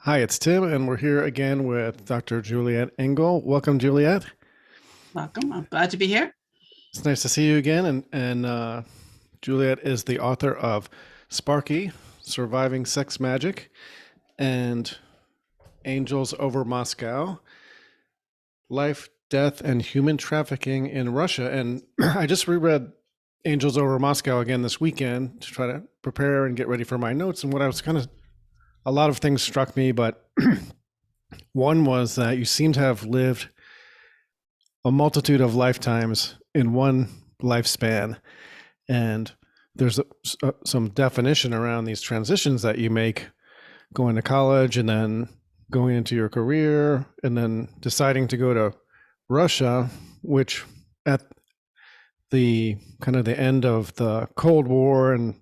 Hi, it's Tim, and we're here again with Dr. Juliette Engel. Welcome, Juliette. Welcome. I'm glad to be here. It's nice to see you again. And Juliette is the author of Sparky, Surviving Sex Magic, and Angels Over Moscow, Life, Death, and Human Trafficking in Russia. And I just reread Angels Over Moscow again this weekend to try to prepare and get ready for my notes. And what I was a lot of things struck me, but one was that you seem to have lived a multitude of lifetimes in one lifespan. And there's some definition around these transitions that you make going to college and then going into your career and then deciding to go to Russia, which at the the end of the Cold War and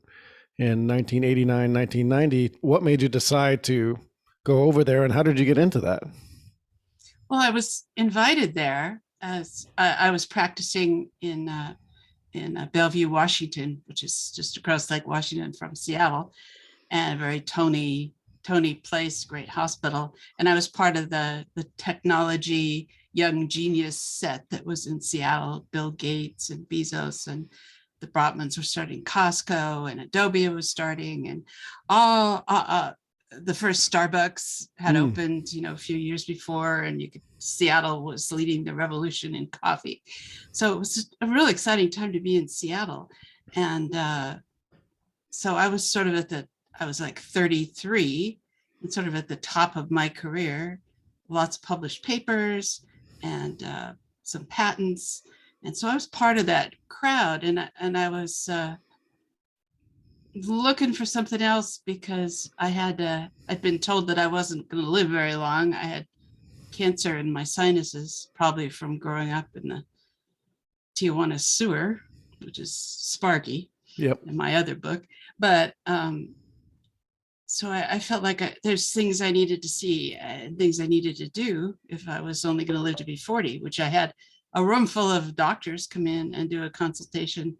in 1989, 1990, what made you decide to go over there and how did you get into that? Well, I was invited there as I was practicing in Bellevue, Washington, which is just across Lake Washington from Seattle, and a very Tony place, great hospital. And I was part of the technology young genius set that was in Seattle. Bill Gates and Bezos and the Brotmans were starting Costco, and Adobe was starting, and all the first Starbucks had Mm. opened, a few years before, and Seattle was leading the revolution in coffee. So it was a really exciting time to be in Seattle. And so I was I was like 33 and sort of at the top of my career, lots of published papers and some patents. And so I was part of that crowd, and I was looking for something else because I'd been told that I wasn't going to live very long. I had cancer in my sinuses, probably from growing up in the Tijuana sewer, which is Sparky Yep. in my other book. But so I felt like there's things I needed to see and things I needed to do if I was only going to live to be 40, which I had a room full of doctors come in and do a consultation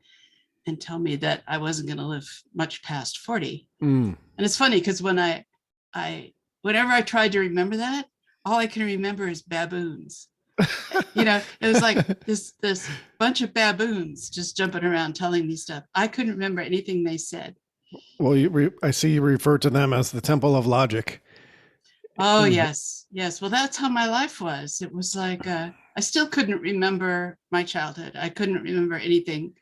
and tell me that I wasn't going to live much past 40. Mm. And it's funny because whenever I tried to remember that, all I can remember is baboons. It was like this bunch of baboons just jumping around telling me stuff. I couldn't remember anything they said. Well, I see you refer to them as the Temple of Logic. Oh, Mm. yes. Yes. Well, that's how my life was. It was like I still couldn't remember my childhood. I couldn't remember anything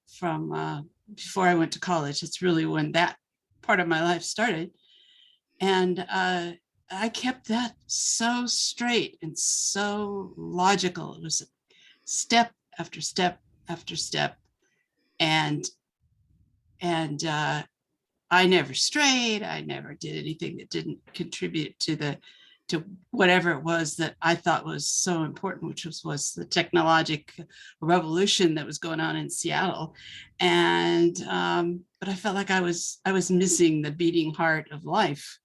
from before I went to college. It's really when that part of my life started. And I kept that so straight and so logical. It was step after step after step. And and I never strayed. I never did anything that didn't contribute to whatever it was that I thought was so important, which was the technologic revolution that was going on in Seattle. And but I felt like I was missing the beating heart of life,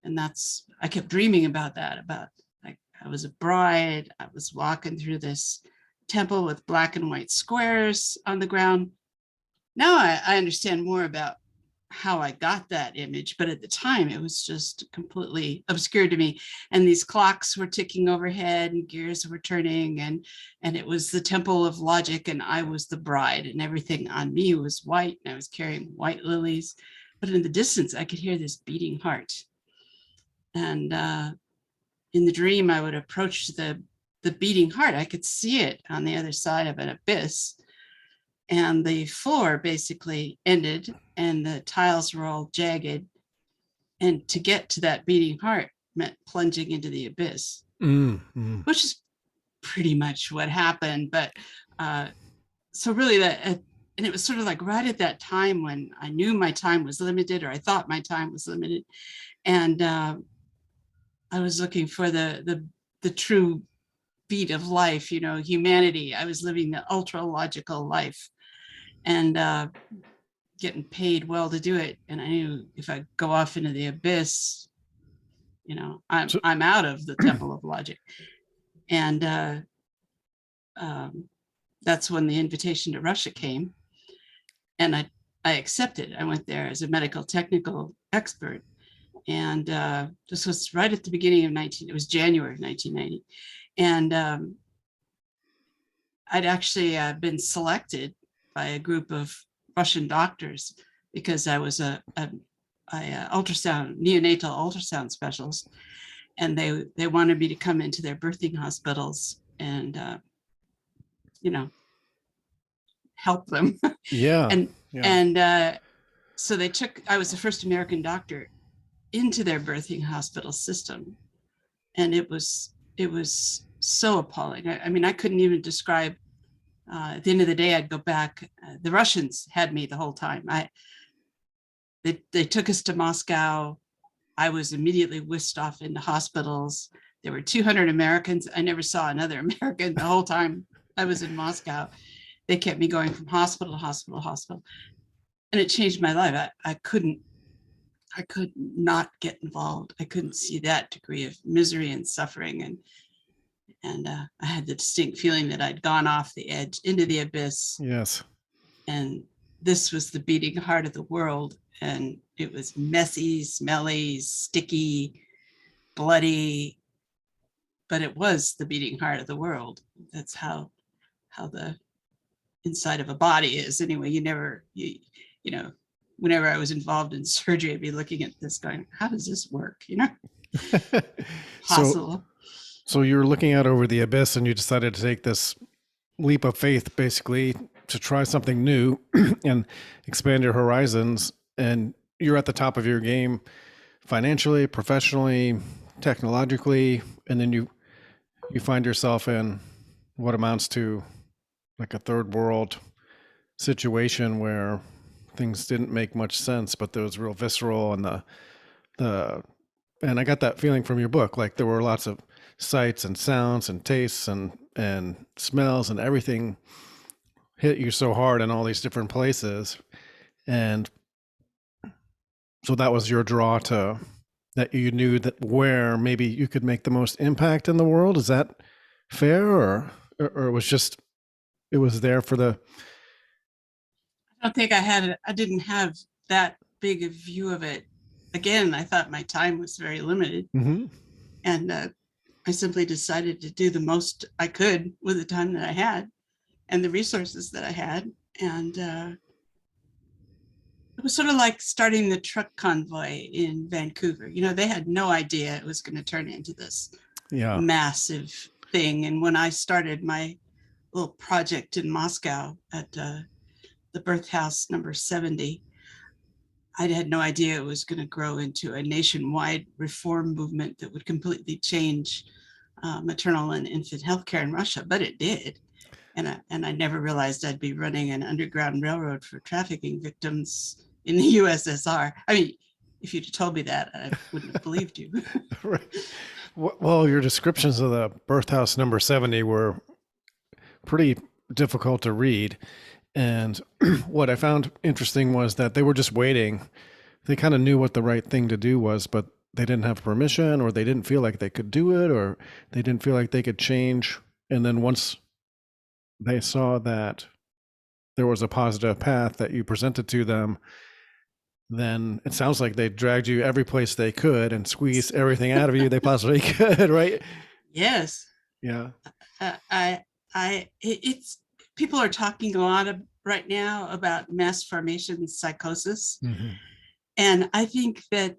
and I kept dreaming about that. About like I was a bride. I was walking through this temple with black and white squares on the ground. Now I understand more about how I got that image, but at the time it was just completely obscure to me. And these clocks were ticking overhead and gears were turning, and it was the temple of logic, and I was the bride, and everything on me was white, and I was carrying white lilies. But in the distance, I could hear this beating heart. And in the dream, I would approach the beating heart. I could see it on the other side of an abyss, and the floor basically ended and the tiles were all jagged, and to get to that beating heart meant plunging into the abyss, Mm. Mm. which is pretty much what happened. But so really and it was sort of like right at that time when I knew my time was limited, or I thought my time was limited, and I was looking for the true beat of life, humanity. I was living the ultra logical life, and getting paid well to do it. And I knew if I go off into the abyss, So, I'm out of the temple of logic. And um, that's when the invitation to Russia came, and I accepted. I went there as a medical technical expert, And this was right at the beginning of it was January of 1990. And I'd actually been selected by a group of Russian doctors because I was a neonatal ultrasound specialist, and they wanted me to come into their birthing hospitals and help them. Yeah. and Yeah. and so I was the first American doctor into their birthing hospital system, and it was so appalling. I mean, I couldn't even describe. At the end of the day, I'd go back. The Russians had me the whole time. They took us to Moscow. I was immediately whisked off into hospitals. There were 200 Americans. I never saw another American the whole time I was in Moscow. They kept me going from hospital to hospital to hospital. And it changed my life. I could not get involved. I couldn't see that degree of misery and suffering. And I had the distinct feeling that I'd gone off the edge into the abyss. Yes. And this was the beating heart of the world. And it was messy, smelly, sticky, bloody, but it was the beating heart of the world. That's how the inside of a body is. Anyway, whenever I was involved in surgery, I'd be looking at this going, how does this work? Possible. So you were looking out over the abyss and you decided to take this leap of faith, basically, to try something new and expand your horizons. And you're at the top of your game financially, professionally, technologically, and then you find yourself in what amounts to like a third world situation where things didn't make much sense, but there was real visceral, and and I got that feeling from your book. Like there were lots of sights and sounds and tastes and smells, and everything hit you so hard in all these different places. And so that was your draw to that you knew that where maybe you could make the most impact in the world. Is that fair, or it was just, it was there for the... I don't think I didn't have that big a view of it. Again, I thought my time was very limited. Mm-hmm. And I simply decided to do the most I could with the time that I had and the resources that I had. And it was sort of like starting the truck convoy in Vancouver. They had no idea it was going to turn into this massive thing. And when I started my little project in Moscow at the birth house number 70, I had no idea it was going to grow into a nationwide reform movement that would completely change maternal and infant healthcare in Russia, but it did. And I never realized I'd be running an underground railroad for trafficking victims in the USSR. I mean, if you'd told me that, I wouldn't have believed you. Right. Well, your descriptions of the birth house number 70 were pretty difficult to read. And what I found interesting was that they were just waiting. They kind of knew what the right thing to do was, but they didn't have permission, or they didn't feel like they could do it, or they didn't feel like they could change. And then once they saw that there was a positive path that you presented to them, then it sounds like they dragged you every place they could and squeezed everything out of you they possibly could, right? Yes. Yeah. It's people are talking a lot right now about mass formation psychosis. Mm-hmm. And I think that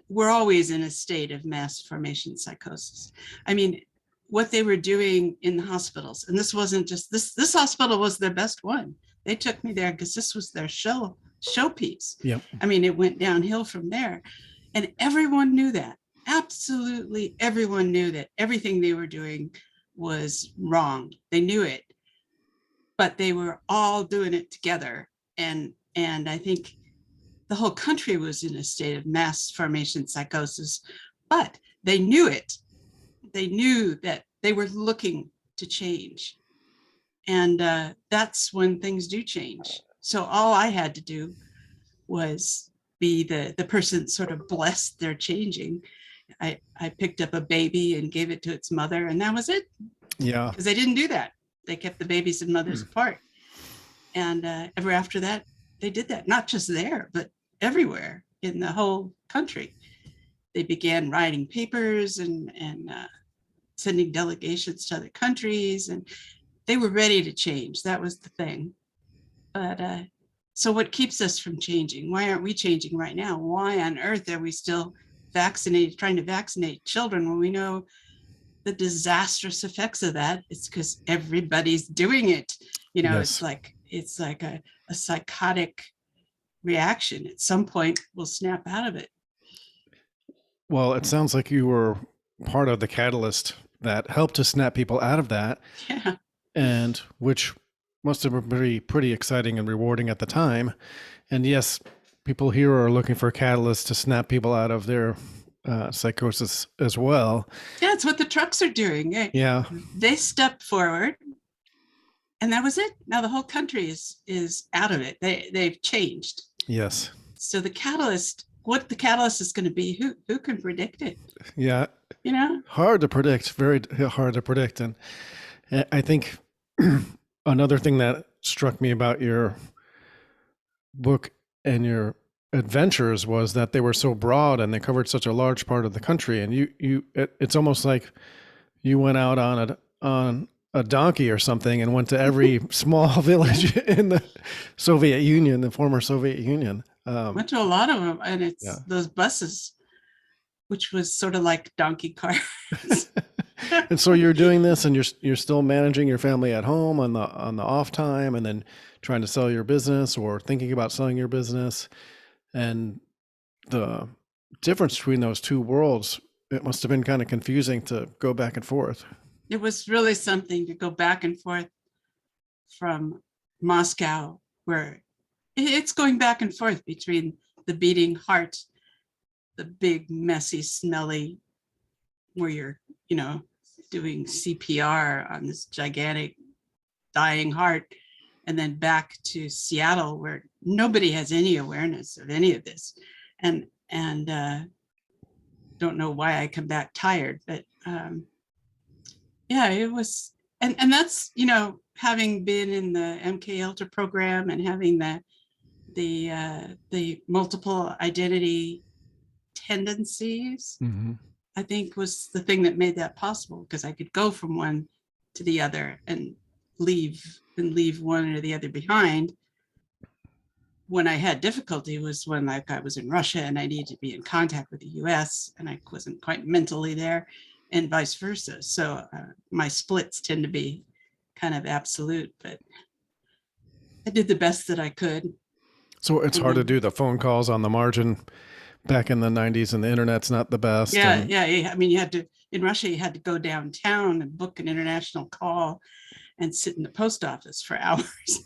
we're always in a state of mass formation psychosis. I mean, what they were doing in the hospitals, and this wasn't just this hospital was their best one. They took me there because this was their showpiece. Yep. I mean, it went downhill from there. And everyone knew that. Absolutely everyone knew that everything they were doing was wrong. They knew it. But they were all doing it together. And I think the whole country was in a state of mass formation psychosis, but they knew it. They knew that they were looking to change. And that's when things do change. So all I had to do was be the person that sort of blessed their changing. I picked up a baby and gave it to its mother, and that was it. Yeah. Because they didn't do that. They kept the babies and mothers apart. And ever after that, they did that, not just there, but everywhere in the whole country. they began writing papers and sending delegations to other countries, and they were ready to change. That was the thing. But so what keeps us from changing? Why aren't we changing right now? Why on earth are we still trying to vaccinate children when we know the disastrous effects of that? It's because everybody's doing it. Yes. It's like a psychotic reaction. At some point, we'll snap out of it. Well, it sounds like you were part of the catalyst that helped to snap people out of that, Yeah. and which must have been pretty exciting and rewarding at the time. And yes, people here are looking for catalysts to snap people out of their psychosis as well. Yeah, it's what the trucks are doing. Yeah. They stepped forward, and that was it. Now the whole country is out of it. They've changed. Yes. So the catalyst, what the catalyst is going to be, who can predict it? Yeah. Hard to predict, very hard to predict. And I think another thing that struck me about your book and your adventures was that they were so broad and they covered such a large part of the country. And it's almost like you went out on a donkey or something and went to every small village in the Soviet Union, the former Soviet Union. Went to a lot of them, and it's those buses, which was sort of like donkey carts. And so you're doing this, and you're still managing your family at home on the off time, and then trying to sell your business or thinking about selling your business. And the difference between those two worlds, it must have been kind of confusing to go back and forth. It was really something to go back and forth from Moscow, where it's going back and forth between the beating heart, the big, messy, smelly, where you're, doing CPR on this gigantic dying heart, and then back to Seattle, where nobody has any awareness of any of this. And don't know why I come back tired, but yeah, it was, and that's, having been in the MK Ultra program and having the multiple identity tendencies, I think was the thing that made that possible, because I could go from one to the other and leave one or the other behind. When I had difficulty was when I was in Russia and I needed to be in contact with the US and I wasn't quite mentally there, and vice versa. So my splits tend to be kind of absolute, but I did the best that I could. So it's hard to do the phone calls on the margin back in the 90s, and the internet's not the best. Yeah. I mean, you had to, in Russia, you had to go downtown and book an international call and sit in the post office for hours.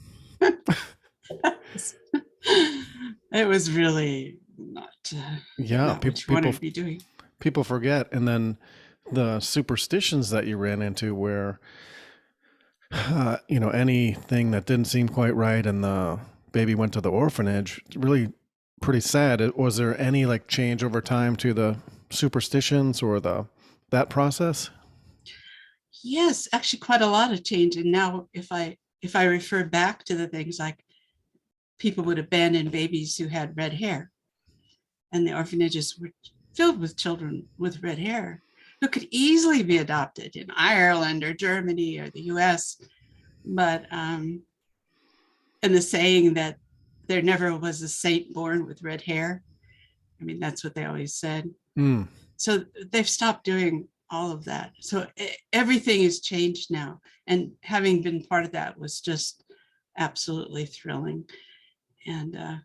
It was really not what you wanted to be doing. People forget. And then the superstitions that you ran into where, anything that didn't seem quite right and the baby went to the orphanage, really pretty sad. Was there any change over time to the superstitions or that process? Yes, actually quite a lot of change. And now if I refer back to the things like people would abandon babies who had red hair, and the orphanages were filled with children with red hair who could easily be adopted in Ireland or Germany or the US. But and the saying that there never was a saint born with red hair, I mean, that's what they always said. So they've stopped doing all of that. So everything has changed now. And having been part of that was just absolutely thrilling. And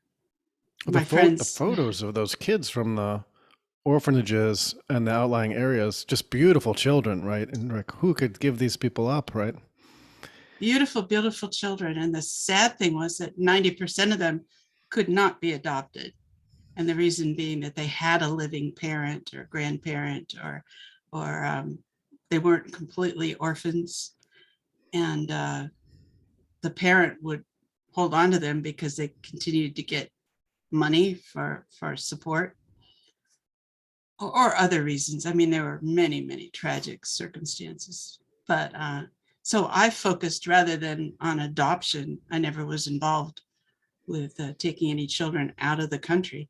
my friends, the photos of those kids from the orphanages and the outlying areas, just beautiful children, right? And who could give these people up, right? Beautiful, beautiful children. And the sad thing was that 90% of them could not be adopted. And the reason being that they had a living parent or grandparent, or they weren't completely orphans. And the parent would hold on to them because they continued to get money for support, or other reasons. I mean, there were many, many tragic circumstances. But so I focused, rather than on adoption, I never was involved with taking any children out of the country.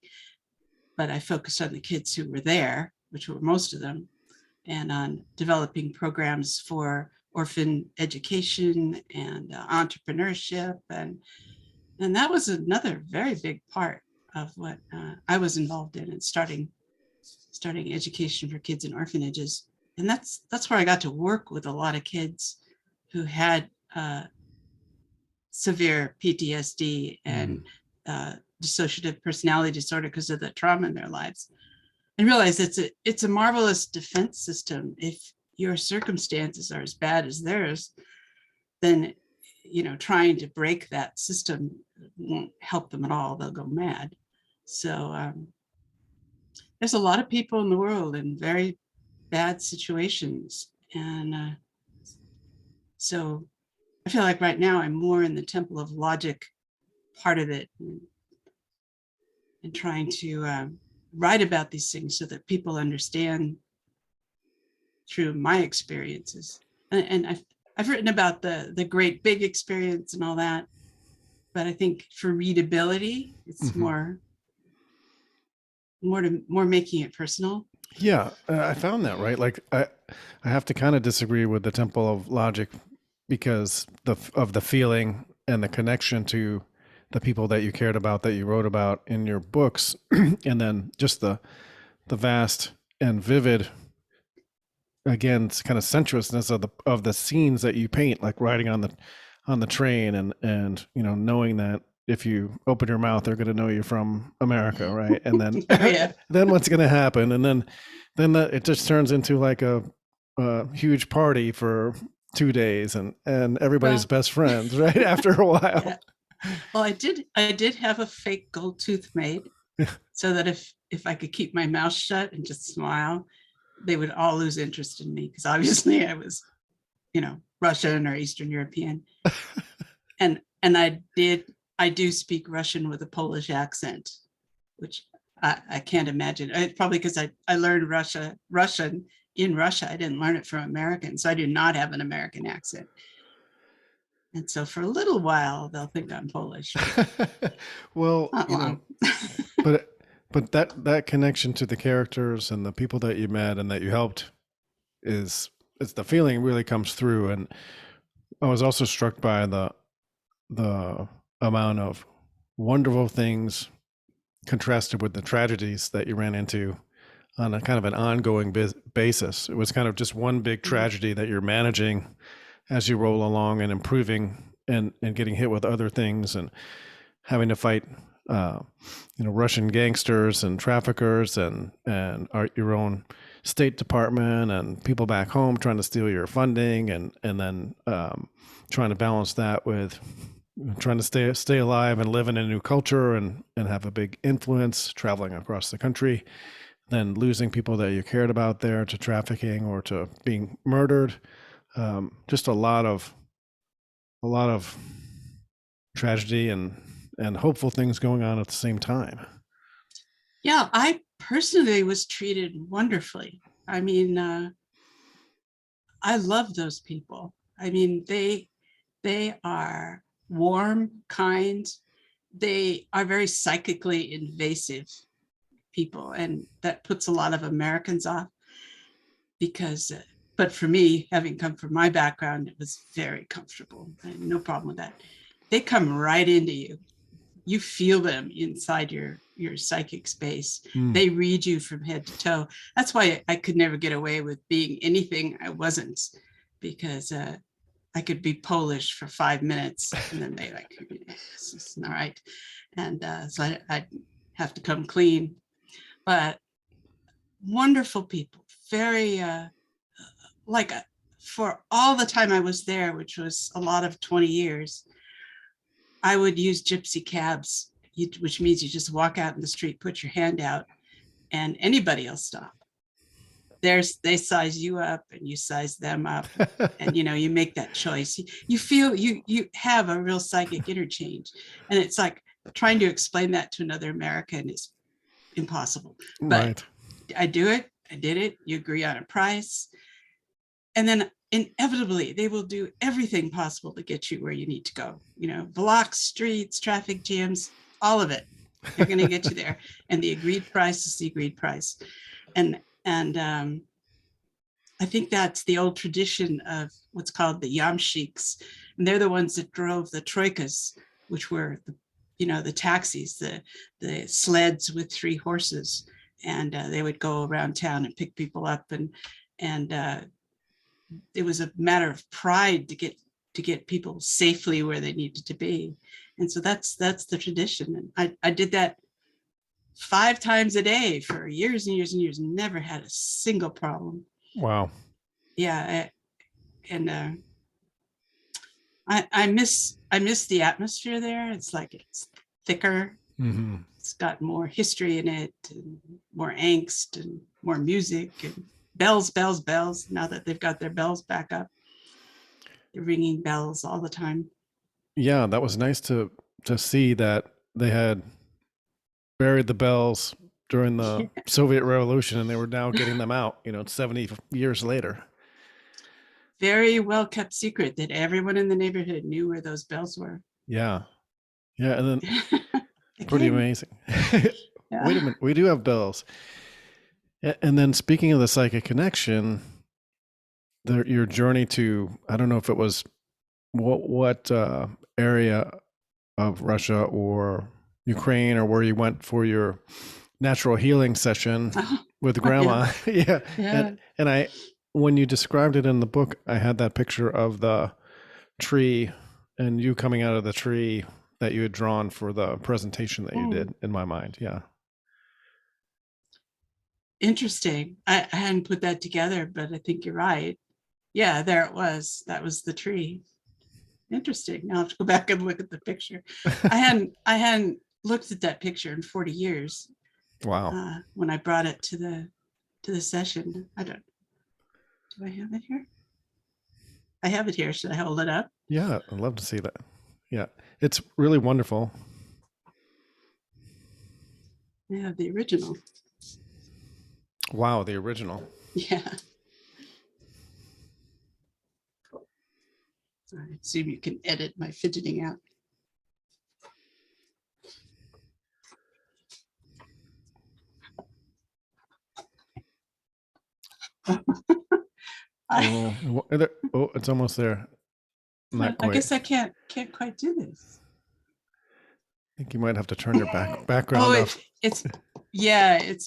but I focused on the kids who were there, which were most of them, and on developing programs for orphan education and entrepreneurship. And that was another very big part of what I was involved in starting education for kids in orphanages. And that's where I got to work with a lot of kids who had severe PTSD and dissociative personality disorder because of the trauma in their lives, and realize it's a marvelous defense system. If your circumstances are as bad as theirs, then trying to break that system won't help them at all. They'll go mad. So there's a lot of people in the world in very bad situations, and so I feel like right now I'm more in the temple of logic part of it, and trying to write about these things so that people understand through my experiences. And I've written about the great big experience and all that, but I think for readability, it's more making it personal. Yeah, I found that, right. Like I have to kind of disagree with the Temple of Logic because of the feeling and the connection to the people that you cared about, that you wrote about in your books, and then just the vast and vivid, again, kind of sensuousness of the scenes that you paint, like riding on the train, and knowing that if you open your mouth, they're going to know you're from America, right? And then Yeah. then what's going to happen? And then it just turns into like a huge party for 2 days, and everybody's best friends, right? After a while. Yeah. Well, I did have a fake gold tooth made so that if I could keep my mouth shut and just smile, they would all lose interest in me, because obviously I was, Russian or Eastern European. And I do speak Russian with a Polish accent, which I can't imagine. Probably because I learned Russian in Russia. I didn't learn it from Americans, so I do not have an American accent. And so for a little while, they'll think I'm Polish. Well, Not long. but that connection to the characters and the people that you met and that you helped is the feeling really comes through. And I was also struck by the amount of wonderful things contrasted with the tragedies that you ran into on a kind of an ongoing basis. It was kind of just one big tragedy that you're managing as you roll along and improving and getting hit with other things and having to fight, Russian gangsters and traffickers and your own State Department and people back home trying to steal your funding, and then trying to balance that with trying to stay alive and live in a new culture and have a big influence traveling across the country, then losing people that you cared about there to trafficking or to being murdered. Just a lot of tragedy and hopeful things going on at the same time. Yeah, I personally was treated wonderfully. I mean, I love those people. I mean, they are warm, kind. They are very psychically invasive people, and that puts a lot of Americans off because but for me, having come from my background, it was very comfortable. I had no problem with that. They come right into you. You feel them inside your psychic space. They read you from head to toe. That's why I could never get away with being anything I wasn't, because I could be Polish for 5 minutes and then they like, this is all right. And so I'd have to come clean. But wonderful people, very for all the time I was there, which was a lot of 20 years, I would use gypsy cabs, which means you just walk out in the street, put your hand out, and anybody will stop. They size you up and you size them up, and you make that choice. You feel you have a real psychic interchange, and it's like trying to explain that to another American is impossible. But I do it. I did it. You agree on a price, and then inevitably they will do everything possible to get you where you need to go. Blocks, streets, traffic jams, all of it. They're going to get you there. And the agreed price is the agreed price. And I think that's the old tradition of what's called the yamshiks. And they're the ones that drove the troikas, which were the taxis, the sleds with 3 horses. And they would go around town and pick people up. And it was a matter of pride to get people safely where they needed to be. And so that's the tradition. And I did that 5 times a day for years and years and years, and never had a single problem. Wow. Yeah. I miss the atmosphere there. It's like it's thicker. Mm-hmm. It's got more history in it, and more angst, and more music, and bells. Now that they've got their bells back up, they're ringing bells all the time. Yeah, that was nice to see that they had buried the bells during the Soviet Revolution, and they were now getting them out, 70 years later. Very well kept secret that everyone in the neighborhood knew where those bells were. Yeah. And then pretty amazing. Yeah. Wait a minute, we do have bells. And then speaking of the psychic connection, your journey to, I don't know if it was what area of Russia or Ukraine, or where you went for your natural healing session with grandma. Yeah. And when you described it in the book, I had that picture of the tree and you coming out of the tree that you had drawn for the presentation that you did in my mind. Yeah. Interesting. I hadn't put that together, but I think you're right. Yeah, there it was. That was the tree. Interesting. Now I have to go back and look at the picture. I hadn't looked at that picture in 40 years. Wow. When I brought it to the session. Do I have it here? I have it here. Should I hold it up? Yeah, I'd love to see that. Yeah, it's really wonderful. I have the original. Wow, the original. Yeah. I assume you can edit my fidgeting out. It's almost there. Not quite. I guess I can't quite do this. I think you might have to turn your background off. It's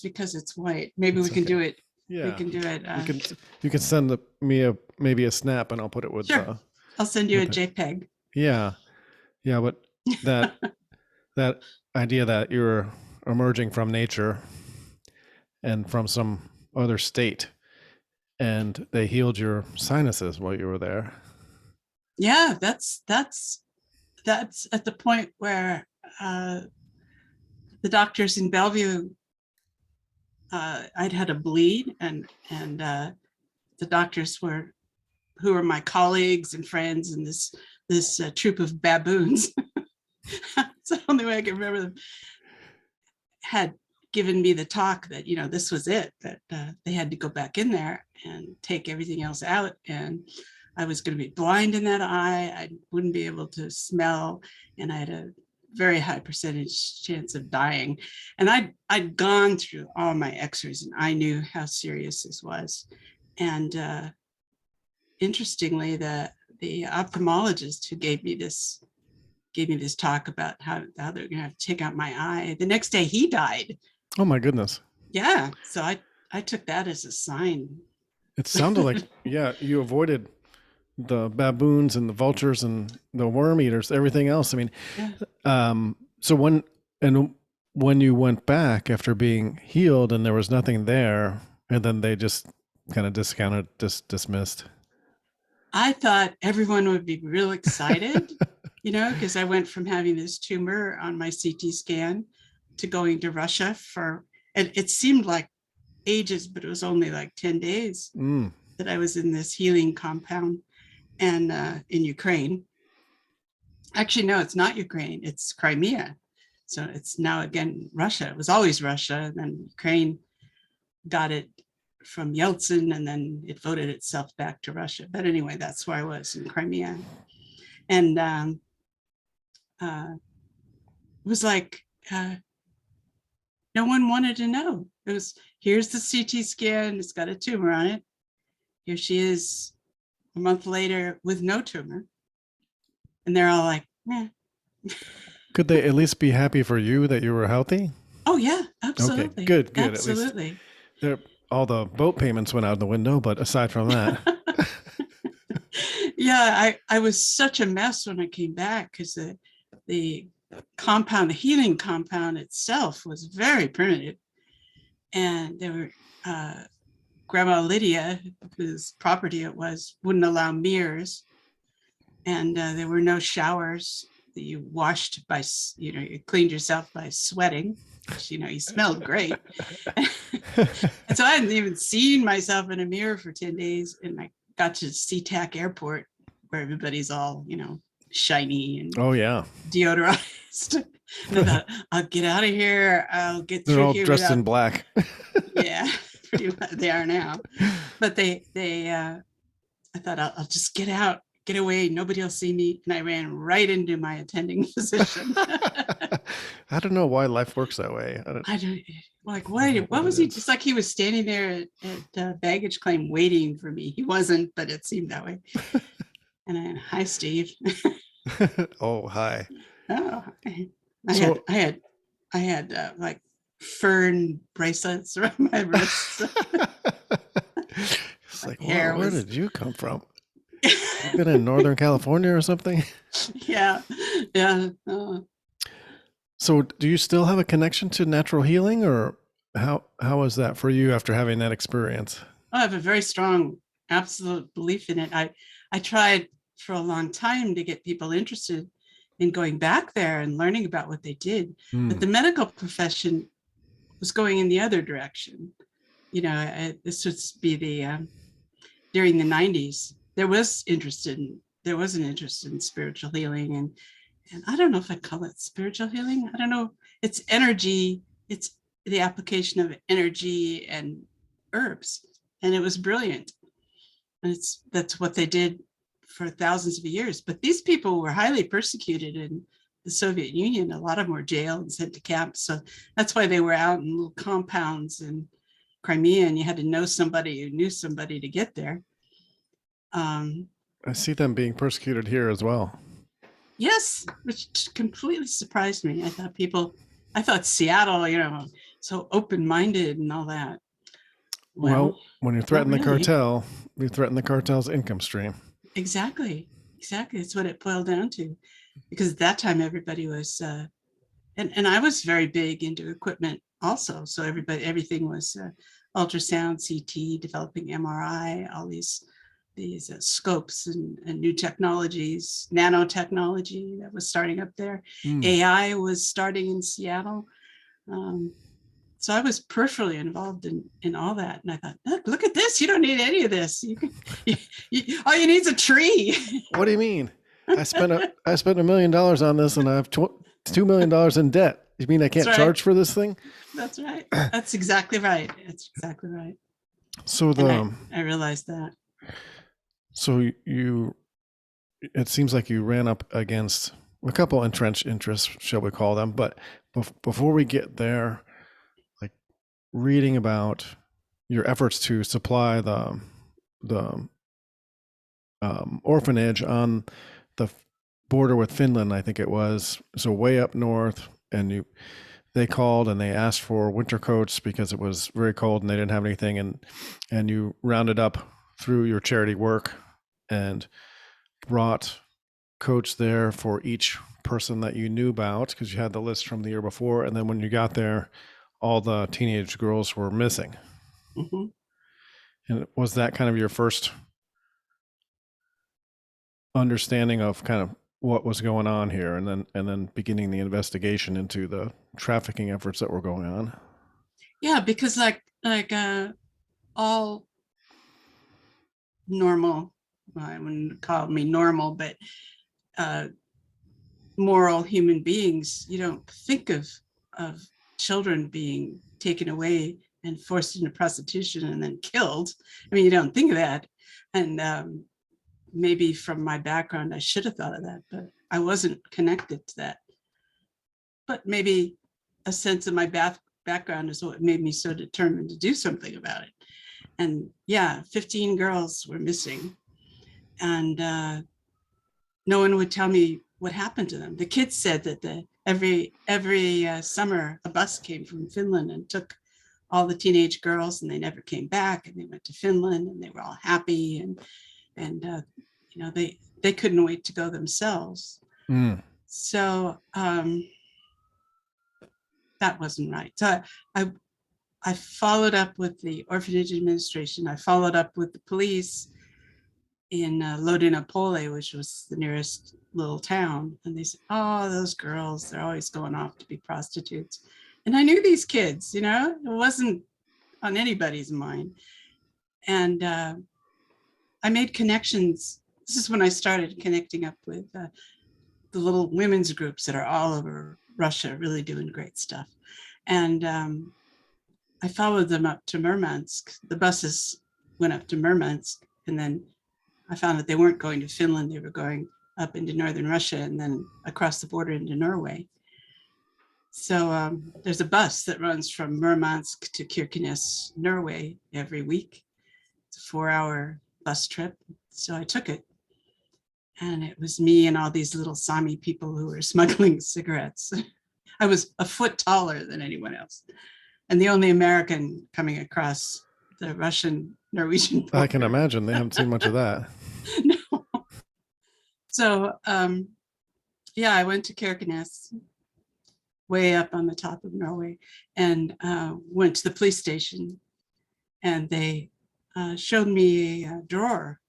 because it's white. Maybe we can do it. Yeah, we can do it. You can send me maybe a snap, and I'll put it with. Sure. I'll send you a JPEG. Yeah, but that idea that you're emerging from nature and from some other state, and they healed your sinuses while you were there. Yeah, that's at the point where the doctors in Bellevue, I'd had a bleed, and the doctors who were my colleagues and friends, and this troop of baboons. It's the only way I can remember them. Had given me the talk that this was it, that they had to go back in there and take everything else out, and I was going to be blind in that eye. I wouldn't be able to smell, and I had a very high percentage chance of dying. And I'd gone through all my x-rays, and I knew how serious this was. And interestingly, the ophthalmologist who gave me this talk about how they're going to have to take out my eye, the next day he died. Oh my goodness. Yeah. So I took that as a sign. It sounded like, you avoided the baboons and the vultures and the worm eaters, everything else. I mean, so when you went back after being healed and there was nothing there, and then they just kind of dismissed. I thought everyone would be real excited, because I went from having this tumor on my CT scan to going to Russia and it seemed like ages, but it was only like 10 days that I was in this healing compound, and in Ukraine. Actually, no, it's not Ukraine, it's Crimea. So it's now again Russia. It was always Russia, and then Ukraine got it from Yeltsin, and then it voted itself back to Russia. But anyway, that's where I was, in Crimea. And it was like no one wanted to know. It was, here's the CT scan, it's got a tumor on it. Here she is a month later with no tumor. And they're all like, eh. Could they at least be happy for you that you were healthy? Oh yeah, Okay, absolutely. good. Absolutely. At least all the boat payments went out the window, but aside from that. Yeah, I was such a mess when I came back because the compound, the healing compound itself was very primitive. And there were Grandma Lydia, whose property it was, wouldn't allow mirrors. And there were no showers that you washed by, you cleaned yourself by sweating. You smelled great. And so I hadn't even seen myself in a mirror for 10 days. And I got to SeaTac Airport where everybody's all, shiny and Oh, yeah. deodorized. And I thought, I'll get out of here. I'll get They're through all here dressed in black. Yeah, pretty much they are now. But I thought I'll just get out, get away. Nobody will see me. And I ran right into my attending physician. I don't know why life works that way. I don't like, wait, what was he? It's like he was standing there at baggage claim waiting for me. He wasn't, but it seemed that way. And I, hi, Steve. Oh, hi. Oh, I had like fern bracelets around my wrists. It's like, where did you come from? You've been in Northern California or something? Yeah. So do you still have a connection to natural healing, or how is that for you after having that experience? I have a very strong, absolute belief in it. I tried for a long time to get people interested in going back there and learning about what they did. But the medical profession was going in the other direction. This would be during the 90s, there was an interest in spiritual healing. And I don't know if I call it spiritual healing. I don't know. It's energy. It's the application of energy and herbs. And it was brilliant. And that's what they did for thousands of years. But these people were highly persecuted in the Soviet Union. A lot of them were jailed and sent to camps. So that's why they were out in little compounds in Crimea, and you had to know somebody who knew somebody to get there. I see them being persecuted here as well. Yes, which completely surprised me. I thought Seattle, so open-minded and all that. Well, when you threaten the cartel, you threaten the cartel's income stream. Exactly. It's what it boiled down to. Because at that time, everybody was, and I was very big into equipment also. So everything was ultrasound, CT, developing MRI, all these scopes and new technologies, nanotechnology that was starting up there. AI was starting in Seattle. So I was peripherally involved in all that. And I thought, look at this. You don't need any of this. All you need is a tree. What do you mean? I spent $1 million on this and I have $2 million in debt. You mean I can't charge for this thing? That's right. That's exactly right. So I realized that. So it seems like you ran up against a couple entrenched interests, shall we call them? But before we get there, like reading about your efforts to supply the orphanage on the border with Finland, I think it was, so way up north, and they called and they asked for winter coats because it was very cold and they didn't have anything, and you rounded up through your charity work and brought coats there for each person that you knew about, because you had the list from the year before, and then when you got there, all the teenage girls were missing. Mm-hmm. And was that kind of your first understanding of kind of what was going on here, and then beginning the investigation into the trafficking efforts that were going on? Yeah, because like all normal, I wouldn't call me normal, but moral human beings, you don't think of children being taken away and forced into prostitution and then killed. I mean, you don't think of that. And maybe from my background, I should have thought of that, but I wasn't connected to that. But maybe a sense of my background is what made me so determined to do something about it. And yeah, 15 girls were missing, and no one would tell me what happened to them. The kids said that every summer a bus came from Finland and took all the teenage girls, and they never came back. And they went to Finland, and they were all happy, and you know, they couldn't wait to go themselves. Mm. So that wasn't right. So I followed up with the orphanage administration. I followed up with the police in Lodinapole, which was the nearest little town. And they said, oh, those girls, they're always going off to be prostitutes. And I knew these kids, you know, it wasn't on anybody's mind. And I made connections. This is when I started connecting up with the little women's groups that are all over Russia, really doing great stuff. And I followed them up to Murmansk. The buses went up to Murmansk, and then I found that they weren't going to Finland. They were going up into northern Russia and then across the border into Norway. So there's a bus that runs from Murmansk to Kirkenes, Norway every week. It's a 4-hour bus trip. So I took it. And it was me and all these little Sami people who were smuggling cigarettes. I was a foot taller than anyone else, and the only American coming across the Russian-Norwegian border. I can imagine. They haven't seen much of that. No. So, yeah, I went to Kirkenes, way up on the top of Norway, and went to the police station, and they showed me a drawer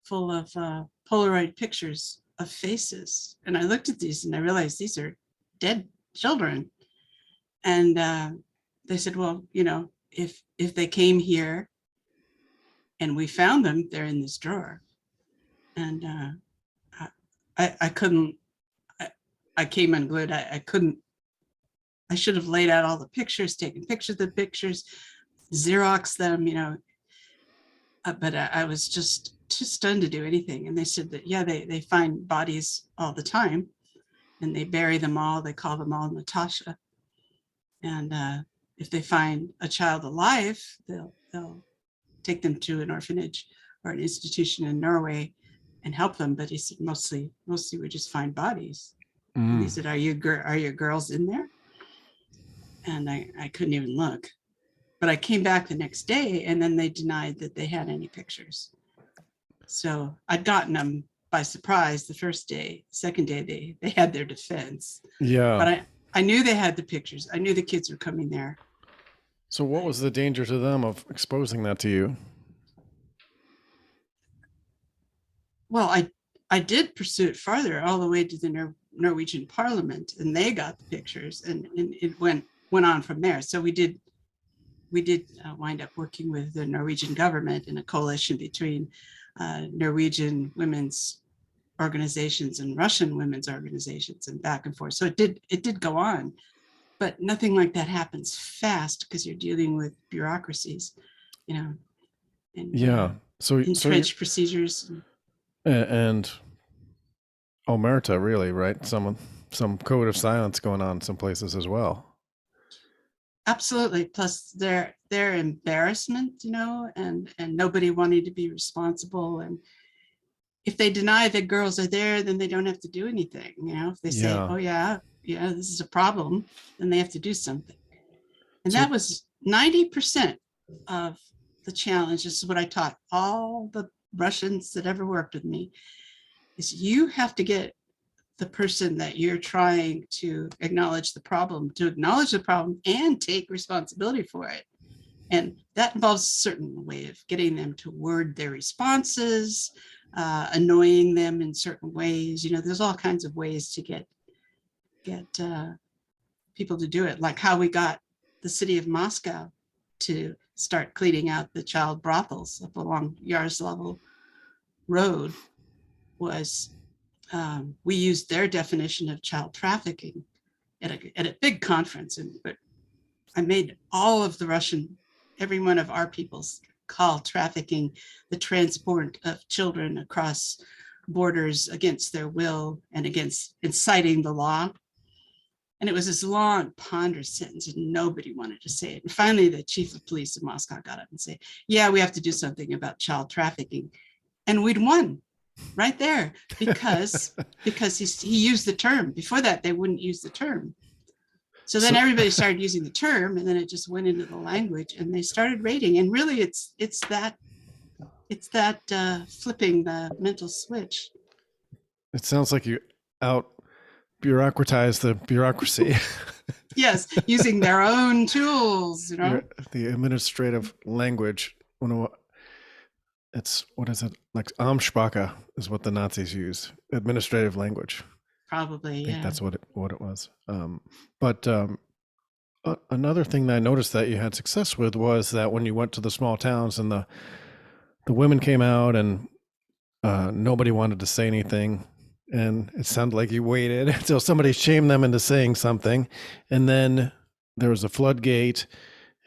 full of Polaroid pictures of faces. And I looked at these and I realized these are dead children. And they said, well, you know, if they came here and we found them, they're in this drawer. And I couldn't, I came unglued. I couldn't, I should have laid out all the pictures, taken pictures of the pictures, Xerox them, you know, but I was just too stunned to do anything. And they said that, yeah, they find bodies all the time and they bury them all. They call them all Natasha. And if they find a child alive, they'll take them to an orphanage or an institution in Norway and help them. But he said, mostly we just find bodies. Mm. And he said, are your girls in there? And I couldn't even look. But I came back the next day and then they denied that they had any pictures. So I'd gotten them by surprise the first day. Second day, they had their defense. Yeah. But I knew they had the pictures. I knew the kids were coming there. So what was the danger to them of exposing that to you? Well, I did pursue it farther all the way to the Norwegian Parliament, and they got the pictures, and it went on from there. So we did wind up working with the Norwegian government in a coalition between Norwegian women's organizations and Russian women's organizations, and back and forth. So it did go on, but nothing like that happens fast because you're dealing with bureaucracies, you know. And, yeah. So entrenched procedures. And omerta, really, right? Some code of silence going on in some places as well. Absolutely. Plus their embarrassment, you know, and nobody wanting to be responsible. And if they deny that girls are there, then they don't have to do anything. You know, if they say, oh yeah, this is a problem, then they have to do something. And that was 90% of the challenge. This is what I taught all the Russians that ever worked with me, is you have to get the person that you're trying to acknowledge the problem and take responsibility for it. And that involves a certain way of getting them to word their responses, annoying them in certain ways. You know, there's all kinds of ways to get people to do it, like how we got the city of Moscow to start cleaning out the child brothels up along Yaroslavl Road was we used their definition of child trafficking at a big conference, but I made all of every one of our peoples call trafficking the transport of children across borders against their will and against inciting the law. And it was this long, ponderous sentence, and nobody wanted to say it. And finally, the chief of police of Moscow got up and said, "Yeah, we have to do something about child trafficking." And we'd won right there because he used the term. Before that, they wouldn't use the term. So then everybody started using the term, and then it just went into the language, and they started rating. And really, it's that flipping the mental switch. It sounds like you out bureaucratize the bureaucracy. Yes, using their own tools, you know. The administrative language. It's, what is it? Like Amtssprache is what the Nazis used. Administrative language. Probably, I think yeah. that's what it was. But another thing that I noticed that you had success with was that when you went to the small towns and the women came out and nobody wanted to say anything, and it sounded like you waited until somebody shamed them into saying something, and then there was a floodgate,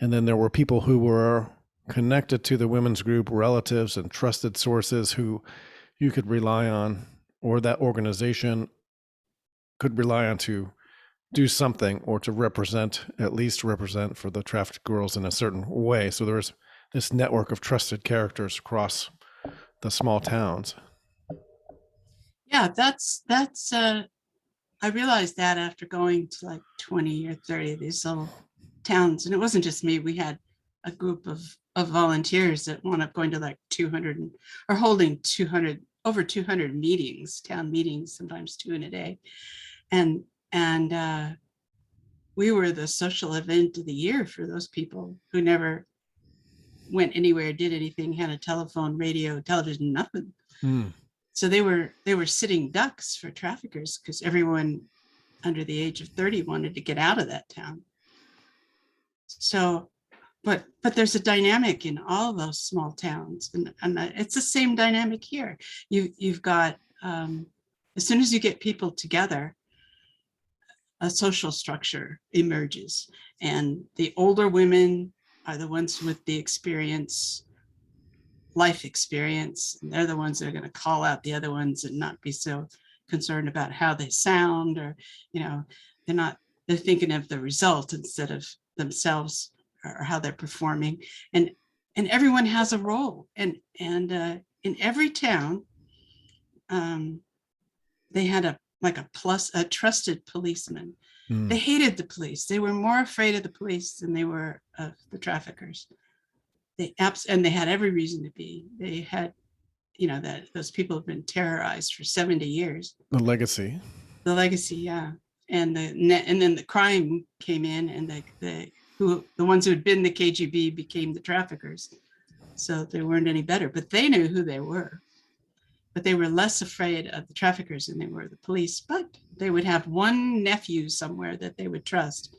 and then there were people who were connected to the women's group, relatives and trusted sources who you could rely on, or that organization could rely on to do something, or to at least represent for the trafficked girls in a certain way. So there's this network of trusted characters across the small towns. Yeah, that's I realized that after going to like 20 or 30 of these little towns. And it wasn't just me. We had a group of volunteers that wound up going to like 200 or holding over 200 meetings, town meetings, sometimes 2 in a day. And we were the social event of the year for those people who never went anywhere, did anything, had a telephone, radio, television, nothing. So they were sitting ducks for traffickers, because everyone under the age of 30 wanted to get out of that town. So, but there's a dynamic in all those small towns, and it's the same dynamic here. You've got as soon as you get people together, a social structure emerges, and the older women are the ones with the life experience, and they're the ones that are going to call out the other ones and not be so concerned about how they sound, or, you know, they're thinking of the result instead of themselves or how they're performing. And everyone has a role, and in every town they had a trusted policeman. They hated the police. They were more afraid of the police than they were of the traffickers. And they had every reason to be. They had, that those people have been terrorized for 70 years. The legacy, yeah. And then the crime came in, and the ones who had been the KGB became the traffickers. So they weren't any better, but they knew who they were. But they were less afraid of the traffickers than they were the police. But they would have one nephew somewhere that they would trust.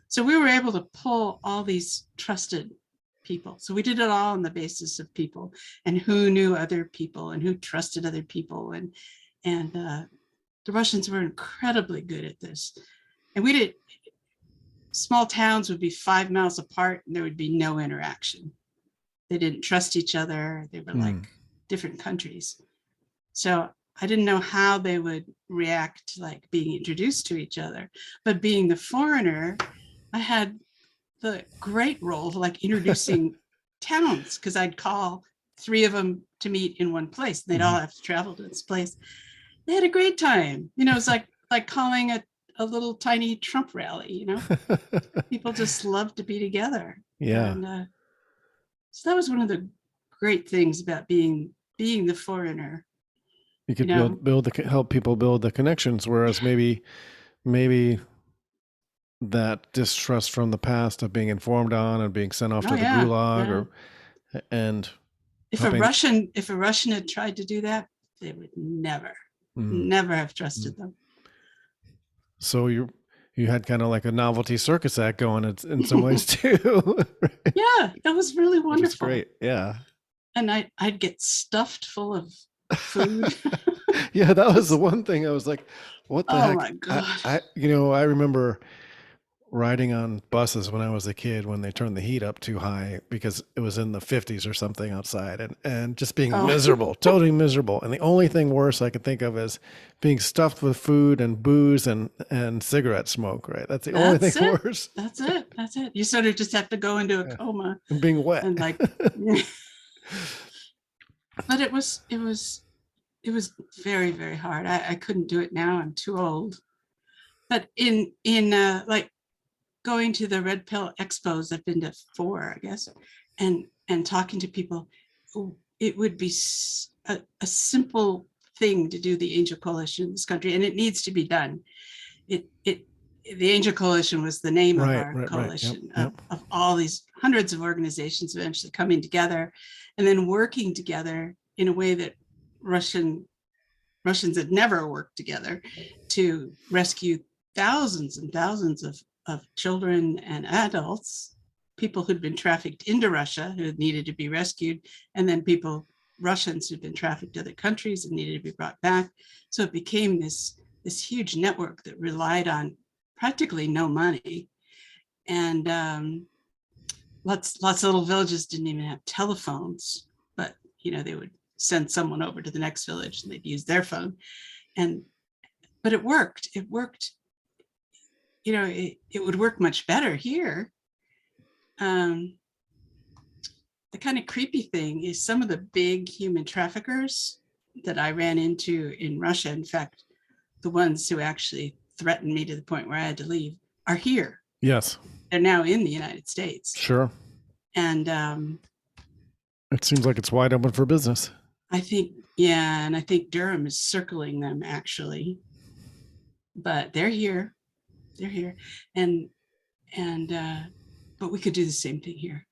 So we were able to pull all these trusted people. So we did it all on the basis of people, and who knew other people and who trusted other people. And the Russians were incredibly good at this. And small towns would be 5 miles apart and there would be no interaction. They didn't trust each other. They were like different countries. So I didn't know how they would react to like being introduced to each other. But being the foreigner, I had the great role of like introducing towns, because I'd call 3 of them to meet in one place. They'd all have to travel to this place. They had a great time. It's like calling a little tiny Trump rally, People just love to be together. Yeah. And so that was one of the great things about being the foreigner. You could help people build the connections, whereas maybe that distrust from the past of being informed on and being sent off to the gulag, and if a Russian had tried to do that, they would never have trusted them. So you had kind of like a novelty circus act going in some ways too. Right? Yeah, that was really wonderful. Which is great. Yeah. And I'd get stuffed full of food. Yeah, that was the one thing I was like, what the heck? Oh my God. I remember riding on buses when I was a kid when they turned the heat up too high because it was in the 50s or something outside, and just being Oh, miserable, totally miserable. And the only thing worse I could think of is being stuffed with food and booze and cigarette smoke, right? That's the only thing that's it. worse. That's it. That's it. You sort of just have to go into a Yeah. coma And being wet. and like, but it was very, very hard. I couldn't do it now. I'm too old. But in like going to the Red Pill expos, I've been to 4, I guess, and talking to people, it would be a simple thing to do the Angel Coalition in this country, and it needs to be done. It the Angel Coalition was the name of Right, our right, right. Yep, coalition yep. of all these hundreds of organizations eventually coming together and then working together in a way that Russians had never worked together to rescue thousands and thousands of children and adults, people who'd been trafficked into Russia who needed to be rescued, and then Russians who'd been trafficked to other countries and needed to be brought back. So it became this huge network that relied on practically no money. And lots of little villages didn't even have telephones, but they would send someone over to the next village and they'd use their phone. But it worked. It would work much better here. The kind of creepy thing is some of the big human traffickers that I ran into in Russia, in fact, the ones who actually threatened me to the point where I had to leave, are here. Yes. They're now in the United States. Sure. And it seems like it's wide open for business. I think Durham is circling them actually, but they're here, and but we could do the same thing here.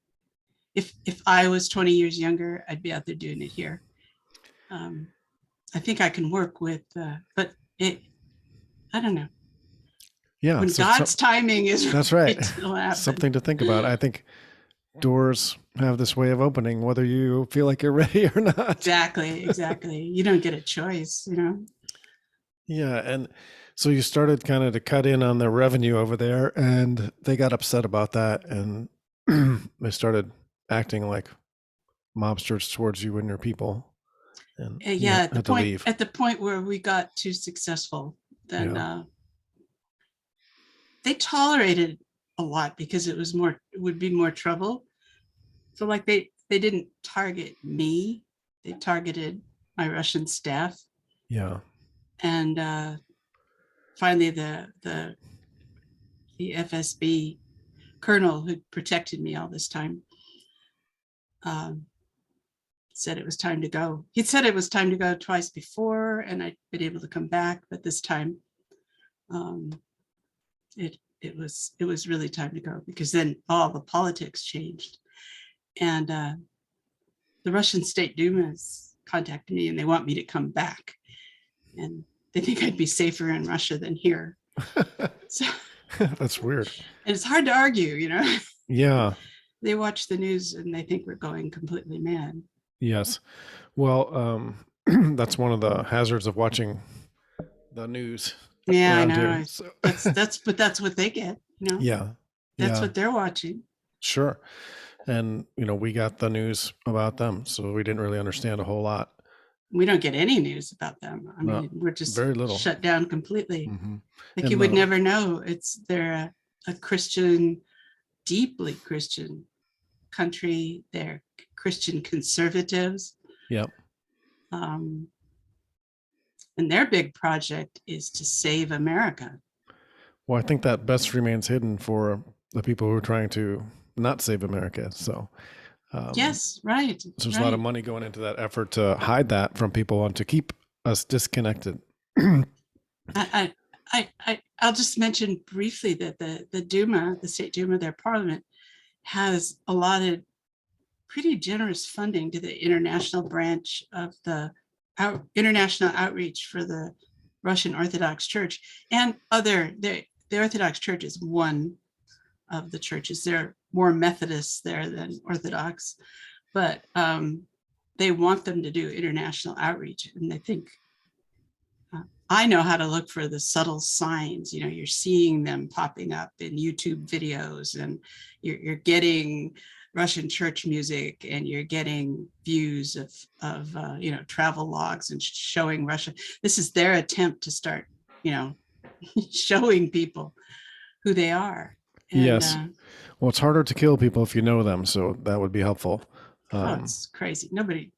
If I was 20 years younger, I'd be out there doing it here. I think I can work with, but I don't know. Yeah. When God's timing is that's right. Something to think about. I think doors have this way of opening, whether you feel like you're ready or not. Exactly. You don't get a choice, Yeah. And so you started kind of to cut in on their revenue over there, and they got upset about that, and they started acting like mobsters towards you and your people. And at the point where we got too successful, then they tolerated a lot because it would be more trouble. So like they didn't target me, they targeted my Russian staff. Yeah. And finally the FSB colonel who protected me all this time said it was time to go. He'd said it was time to go twice before, and I'd been able to come back, but this time it was really time to go, because then all the politics changed. And the Russian State Duma has contacted me, and they want me to come back, and they think I'd be safer in Russia than here. So that's weird. And it's hard to argue, Yeah. They watch the news and they think we're going completely mad. Yes. Well, that's one of the hazards of watching the news. Yeah, I know. So. That's what they get, Yeah. That's what they're watching. Sure. And, we got the news about them, so we didn't really understand a whole lot. We don't get any news about them. I mean, we're just very little shut down completely. Mm-hmm. Like and you would never know. They're a Christian, deeply Christian country. They're Christian conservatives. Yep. And their big project is to save America. Well, I think that best remains hidden for the people who are trying to not save America. So yes, right. There's a lot of money going into that effort to hide that from people and to keep us disconnected. I'll just mention briefly that the Duma, the State Duma, their parliament, has allotted pretty generous funding to the international branch of the international outreach for the Russian Orthodox Church and the Orthodox Church is one of the churches. They're more Methodists there than Orthodox, but they want them to do international outreach, and they think I know how to look for the subtle signs. You're seeing them popping up in YouTube videos, and you're getting Russian church music, and you're getting views of travel logs and showing Russia. This is their attempt to start, showing people who they are. And Yes. Well, it's harder to kill people if you know them, so that would be helpful. it's crazy. I'm Nobody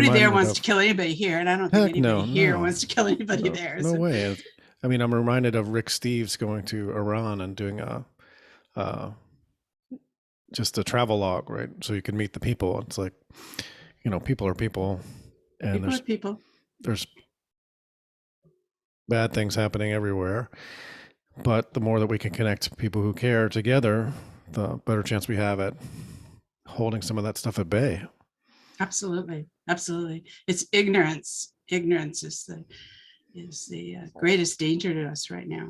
there reminded wants of to kill anybody here, and I don't think heck anybody no, here no, wants to kill anybody no, there. no So way. I mean, I'm reminded of Rick Steves going to Iran and doing uh, just a travel log, right? So you can meet the people. It's like, people are people, and people are people. there's bad things happening everywhere. But the more that we can connect people who care together, the better chance we have at holding some of that stuff at bay. Absolutely, absolutely. It's ignorance. Ignorance is the greatest danger to us right now.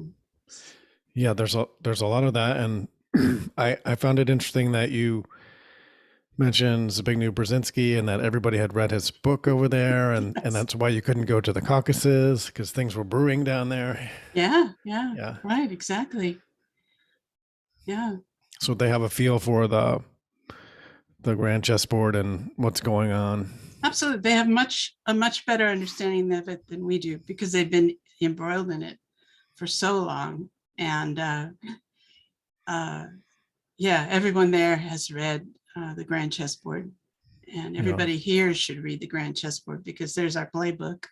Yeah, there's a lot of that, and I found it interesting that you mentioned Zbigniew Brzezinski and that everybody had read his book over there, and Yes. that's why you couldn't go to the Caucasus because things were brewing down there. Yeah, right, exactly. Yeah, So they have a feel for the grand chessboard and what's going on. absolutely. They have a much better understanding of it than we do, because they've been embroiled in it for so long. And yeah, everyone there has read the grand chessboard, and everybody here should read the grand chessboard, because there's our playbook.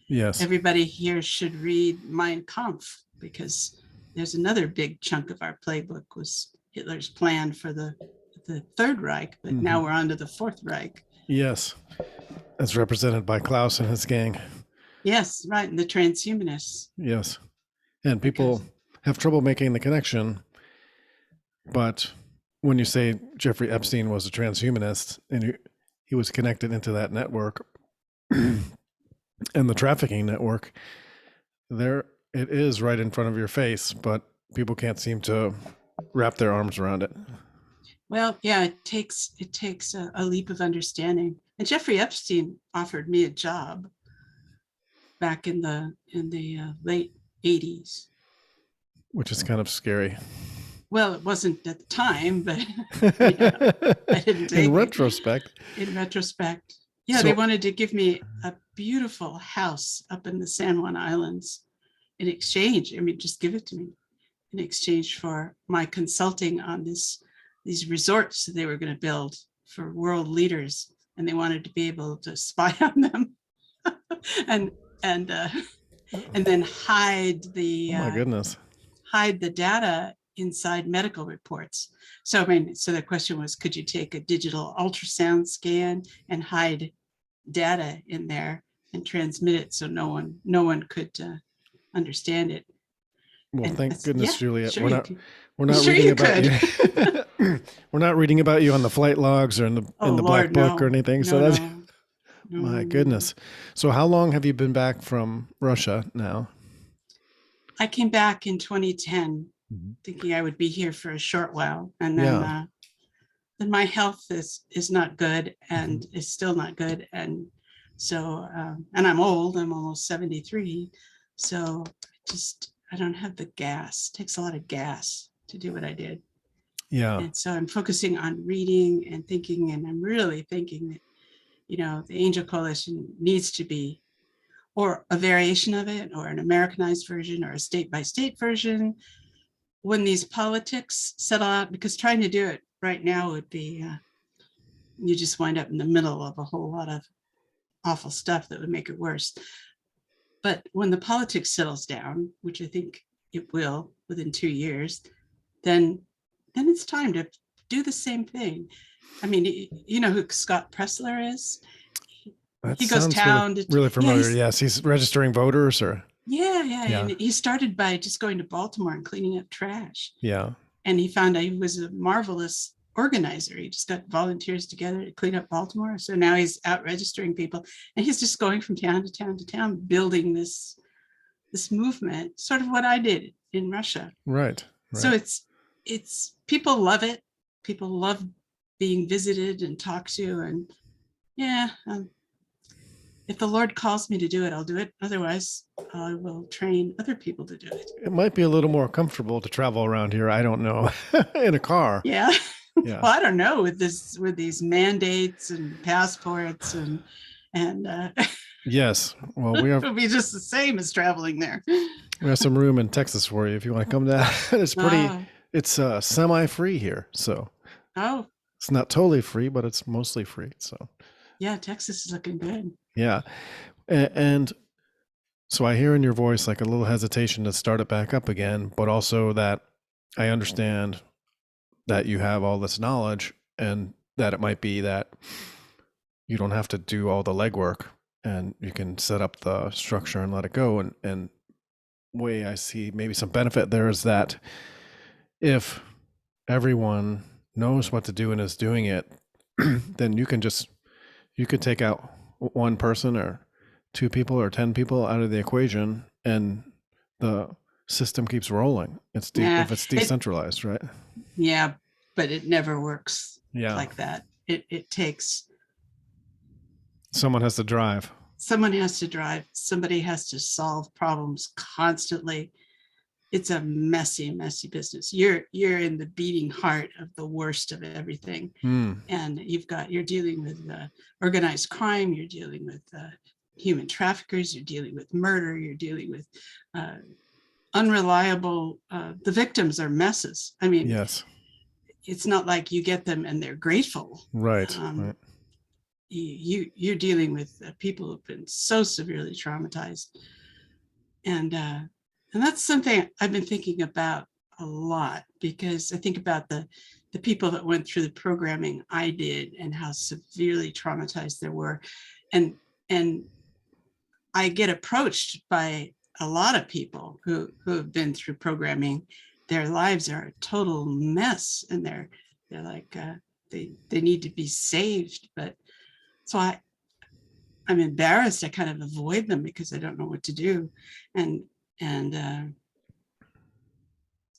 Yes. Everybody here should read Mein Kampf, because there's another big chunk of our playbook was Hitler's plan for the Third Reich, but now we're on to the Fourth Reich. Yes, as represented by Klaus and his gang. Yes, right, and the transhumanists. Yes, and people have trouble making the connection, but when you say Jeffrey Epstein was a transhumanist and he was connected into that network and the trafficking network, there it is right in front of your face, but people can't seem to wrap their arms around it. Well, yeah, it takes a leap of understanding. And Jeffrey Epstein offered me a job back in the late 80s. Which is kind of scary. Well, it wasn't at the time, but I didn't take in retrospect. In retrospect. Yeah, they wanted to give me a beautiful house up in the San Juan Islands in exchange. I mean, just give it to me in exchange for my consulting on these resorts that they were going to build for world leaders, and they wanted to be able to spy on them and then hide the oh my goodness. Hide the data inside medical reports. So the question was, could you take a digital ultrasound scan and hide data in there and transmit it so no one could understand it? Well, thank goodness, Juliette. Sure we're not sure reading you about could. you. We're not reading about you on the flight logs or in the Black Book or anything. So that's my goodness. So how long have you been back from Russia now? I came back in 2010, thinking I would be here for a short while, and then then my health is not good, and is still not good, and so and I'm old. I'm almost 73, so I don't have the gas. It takes a lot of gas to do what I did. Yeah. And so I'm focusing on reading and thinking, and I'm really thinking that the Angel Coalition needs to be, or a variation of it, or an Americanized version, or a state by state version, when these politics settle out, because trying to do it right now would be, you just wind up in the middle of a whole lot of awful stuff that would make it worse. But when the politics settles down, which I think it will within 2 years, then it's time to do the same thing. I mean, you know who Scott Pressler is? That he goes town really familiar. Yes, he's registering voters, or yeah. And he started by just going to Baltimore and cleaning up trash. Yeah. And he found out he was a marvelous organizer. He just got volunteers together to clean up Baltimore. So now he's out registering people, and he's just going from town to town to town, building this movement, sort of what I did in Russia. Right. So it's people love it. People love being visited and talked to, and if the Lord calls me to do it, I'll do it. Otherwise, I will train other people to do it. It might be a little more comfortable to travel around here. I don't know. In a car. Yeah. Yeah. Well, I don't know with these mandates and passports and Yes. Well, we have it'll be just the same as traveling there. some room in Texas for you if you want to come down. Oh, It's semi-free here, so oh, it's not totally free, but it's mostly free. So yeah, Texas is looking good. yeah, and so I hear in your voice like a little hesitation to start it back up again, but also that I understand that you have all this knowledge and that it might be that you don't have to do all the legwork and you can set up the structure and let it go. And way I see maybe some benefit there is that if everyone knows what to do and is doing it, then you could take out one person or two people or 10 people out of the equation and the system keeps rolling. Yeah, if it's it decentralized, right? yeah, but it never works Yeah. like that. It takes Someone has to drive. someone has to drive, somebody has to solve problems constantly. It's a messy, messy business. You're in the beating heart of the worst of everything. And you're dealing with organized crime, you're dealing with human traffickers, you're dealing with murder, you're dealing with unreliable, the victims are messes. I mean, Yes. it's not like you get them and they're grateful. Right. Right. You're dealing with people who've been so severely traumatized. And that's something I've been thinking about a lot, because I think about the people that went through the programming I did and how severely traumatized they were. And I get approached by a lot of people who have been through programming. Their lives are a total mess, and they're like they need to be saved. But so I'm embarrassed. I kind of avoid them because I don't know what to do. And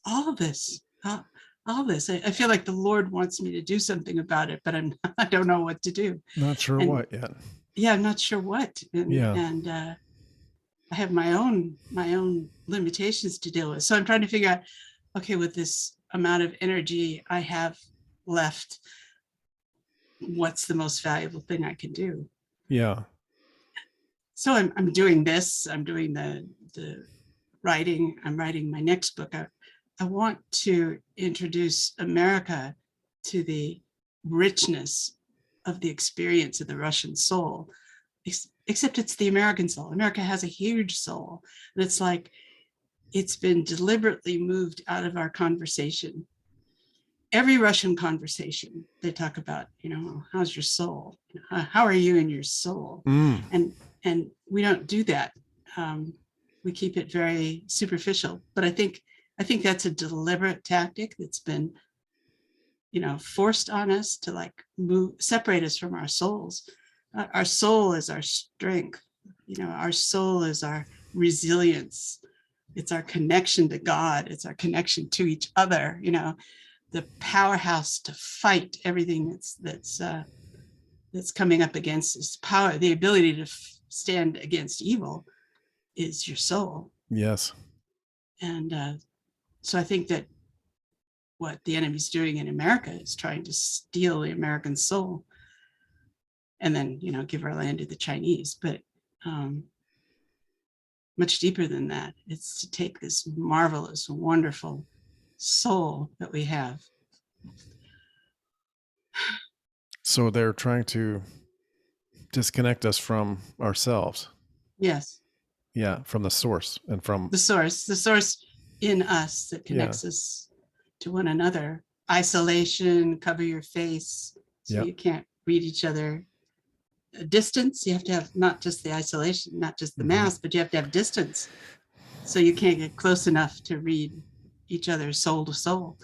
all of this, I feel like the Lord wants me to do something about it, but I don't know what to do. Not sure And what yet. yeah, I'm not sure what. And I have my own limitations to deal with. So I'm trying to figure out, okay, with this amount of energy I have left, what's the most valuable thing I can do? Yeah. So I'm doing this. I'm doing the writing. I'm writing my next book. I want to introduce America to the richness of the experience of the Russian soul, except it's the American soul. America has a huge soul. And it's like, it's been deliberately moved out of our conversation. Every Russian conversation, they talk about, how's your soul? How are you in your soul? And we don't do that. We keep it very superficial. But I think that's a deliberate tactic that's been, forced on us to separate us from our souls. Our soul is our strength. Our soul is our resilience. It's our connection to God. It's our connection to each other. The powerhouse to fight everything that's coming up against us. Power, the ability to stand against evil, is your soul. Yes. And so I think that what the enemy's doing in America is trying to steal the American soul, and then give our land to the Chinese. But much deeper than that, it's to take this marvelous, wonderful soul that we have. So they're trying to disconnect us from ourselves. Yes. Yeah, from the source and from the source in us that connects us to one another. Isolation, cover your face so you can't read each other. A distance, you have to have not just the isolation, not just the mask, but you have to have distance. So you can't get close enough to read each other soul to soul.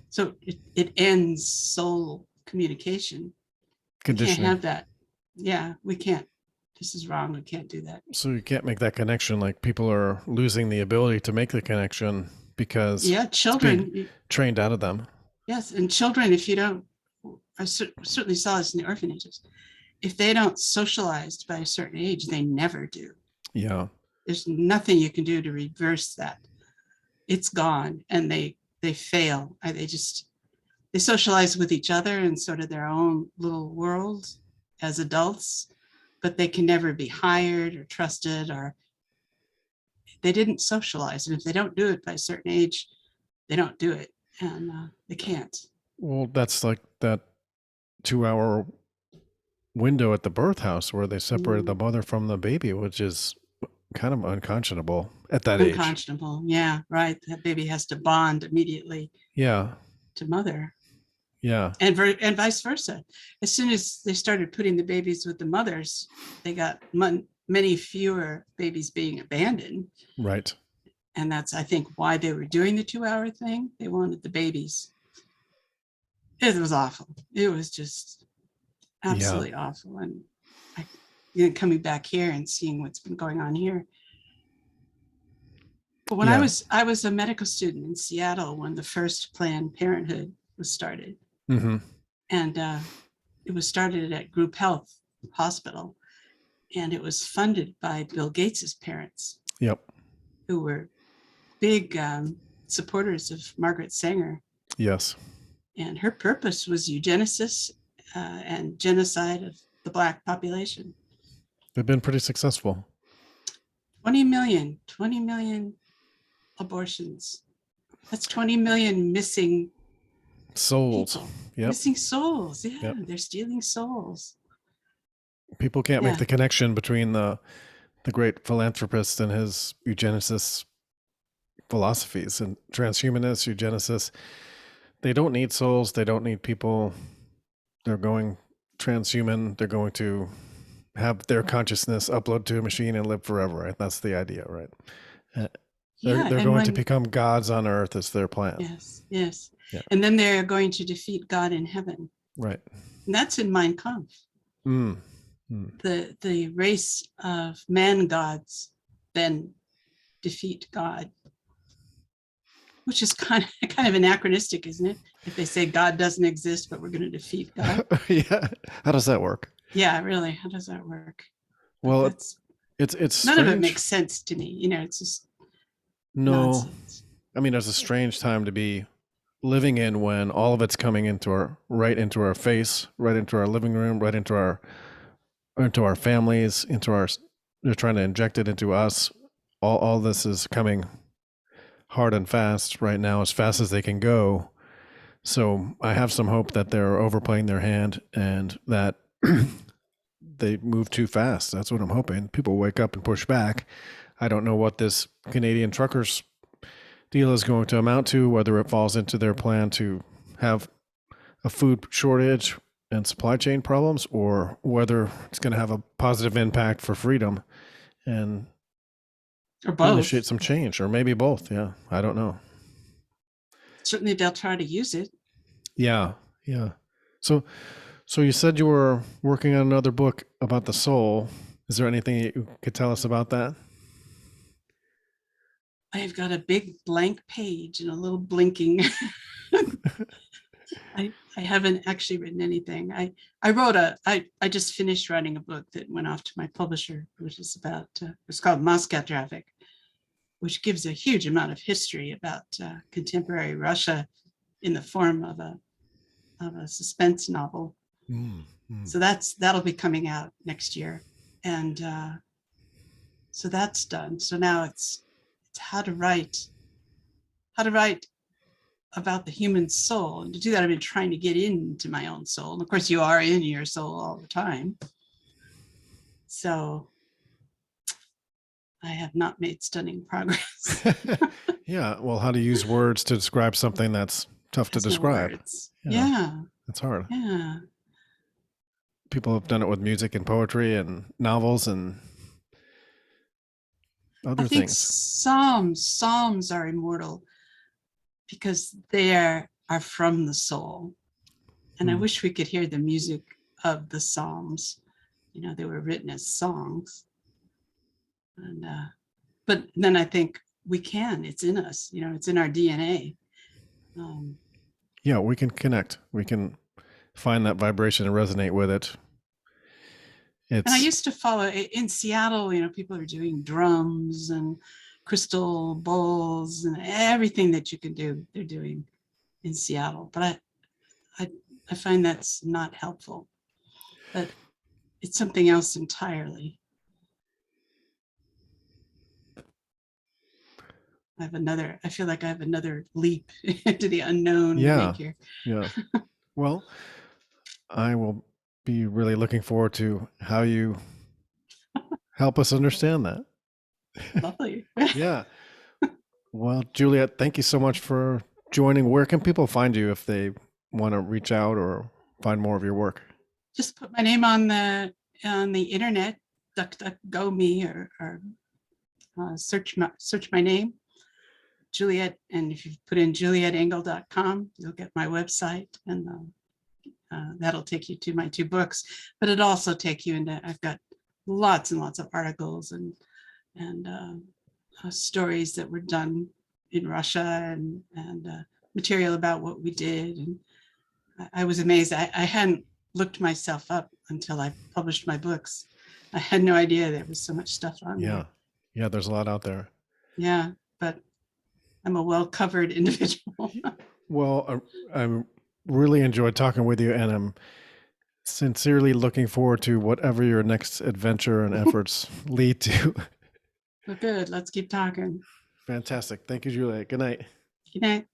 So it ends soul communication. conditioning. We can't have that. Yeah, we can't. This is wrong. We can't do that. So you can't make that connection. Like, people are losing the ability to make the connection because children trained out of them. Yes, and children, if you don't, I certainly saw this in the orphanages. if they don't socialize by a certain age, they never do. Yeah. There's nothing you can do to reverse that. It's gone, and they fail. They socialize with each other in sort of their own little world as adults, but they can never be hired or trusted, or they didn't socialize. And if they don't do it by a certain age, they don't do it, and they can't. Well, that's like that 2 hour window at the birth house where they separated the mother from the baby, which is kind of unconscionable at that age. Unconscionable. Yeah, right. That baby has to bond immediately Yeah. to mother. Yeah. And vice versa. As soon as they started putting the babies with the mothers, they got many fewer babies being abandoned. Right. And that's, I think, why they were doing the 2 hour thing. They wanted the babies. It was awful. It was just absolutely awful. And coming back here and seeing what's been going on here. But when I was a medical student in Seattle when the first Planned Parenthood was started. Mm-hmm. And it was started at Group Health Hospital, and it was funded by Bill Gates's parents. Yep. Who were big supporters of Margaret Sanger. Yes. And her purpose was eugenesis and genocide of the Black population. They've been pretty successful. 20 million abortions. That's 20 million missing souls. Yep. Missing souls. Yeah, yep. They're stealing souls. People can't make the connection between the great philanthropist and his eugenicist philosophies and transhumanists, eugenicists. They don't need souls. They don't need people. They're going transhuman. They're going to have their consciousness upload to a machine and live forever. Right? That's the idea, right? They're going to become gods on earth is their plan. Yes. Yeah. And then they're going to defeat God in heaven. Right. And that's in Mein Kampf. The race of man gods then defeat God, which is kind of anachronistic, isn't it? If they say God doesn't exist, but we're going to defeat God. Yeah. How does that work? Yeah, really. How does that work? Well, it's none strange. Of it makes sense to me. It's just nonsense. I mean, it's a strange time to be living in when all of it's coming into our face, right into our living room, right into our families, they're trying to inject it into us. All this is coming hard and fast right now, as fast as they can go. So I have some hope that they're overplaying their hand and that they move too fast. That's what I'm hoping. People wake up and push back. I don't know what this Canadian truckers deal is going to amount to, whether it falls into their plan to have a food shortage and supply chain problems, or whether it's going to have a positive impact for freedom and or both. Initiate some change, or maybe both. Yeah, I don't know. Certainly, they'll try to use it. Yeah. So you said you were working on another book about the soul. Is there anything you could tell us about that? I've got a big blank page and a little blinking. I haven't actually written anything. I just finished writing a book that went off to my publisher, which is about, it's called Moscow Traffic, which gives a huge amount of history about contemporary Russia in the form of a suspense novel. So that'll be coming out next year. And so that's done. So now it's how to write about the human soul. And to do that, I've been trying to get into my own soul. And of course, you are in your soul all the time. So I have not made stunning progress. Yeah. Well, how to use words to describe something that's tough to describe. Yeah. That's hard. Yeah. People have done it with music and poetry and novels and other things. Psalms are immortal because they are from the soul. And I wish we could hear the music of the Psalms. They were written as songs. And but then I think we can. It's in us. It's in our DNA. Yeah, we can connect. We can find that vibration and resonate with it. And I It's used to follow in Seattle, people are doing drums and crystal bowls and everything that you can do, they're doing in Seattle. But I find that's not helpful. But it's something else entirely. I feel like I have another leap into the unknown to yeah, make here. yeah. Well, I will be really looking forward to how you help us understand that. Lovely. Yeah. Well, Juliette, thank you so much for joining. Where can people find you if they want to reach out or find more of your work? Just put my name on the internet, DuckDuckGo me, or search my name, Juliette, and if you put in JulietteEngel.com, you'll get my website, and that'll take you to my 2 books. But it also take you into, I've got lots and lots of articles and stories that were done in Russia, and material about what we did. And I was amazed. I hadn't looked myself up until I published my books. I had no idea there was so much stuff on Yeah. there. Yeah, there's a lot out there. Yeah, but I'm a well-covered individual. Well, I really enjoyed talking with you, and I'm sincerely looking forward to whatever your next adventure and efforts lead to. Well, good. Let's keep talking. Fantastic. Thank you, Juliette. Good night. Good night.